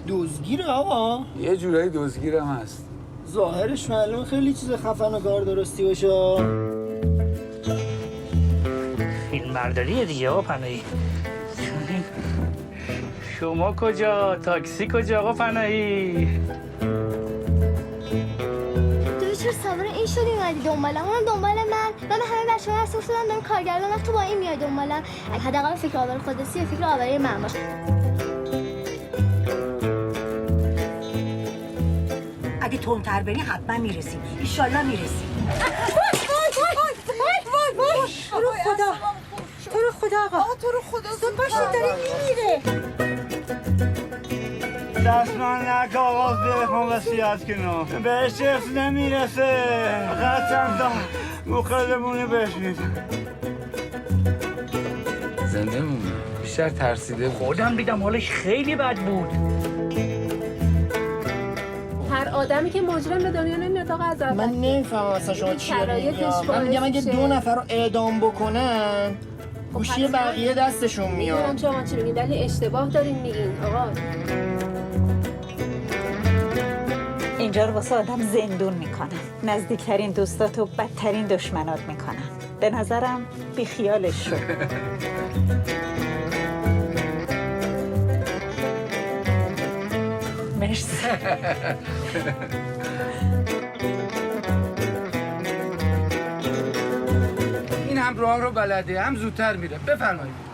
دزدگیره آقا. یه جورایی دزدگیرم هست. ظاهرش معلومه خیلی چیز خفن و کار درستی باشه. فیلم برداریه دیگه آقا پناهی. شما کجا؟ تاکسی کجا آقا پناهی؟ تو چرا سوار این شدی اومدی دنبالم؟ اون دنبال من به همه بچه‌ها هست افتادم دارم کارگردان تو با این میای دنبالم. حداقل فکر آور خودسی و فکر آوری من باش. اگه تندتر بری حتما میرسی. ایشالله میرسی. وای تو رو خدا. تو رو خدا آقا. تو رو خدا. زود باشید داره میمیره. دست من نکه آقا بخوام وصیت کنم. بهش چیز نمیرسه. قطعا تا مخدمونه بهش میدم. زنده مونه. بیشتر ترسیده بود. خودم دیدم حالش خیلی بد بود. هر آدمی که مجرم به دنیا نمیاد آقا از اول. من نمیفهمم اصلا شما چیه شرایطش میگم. من میگم اگه باعث 2 نفر رو اعدام بکنن گوشی بقیه دستشون میدونم میاد. شما چی میگین ولی اشتباه دارین میگین آقا. اینجا رو واسه آدم زندون میکنن. نزدیکترین دوستاتو بدترین دشمنات میکنن. به نظرم بیخیالش شد. مرسی. این هم راه رو بلده هم زودتر میره. بفرمایید.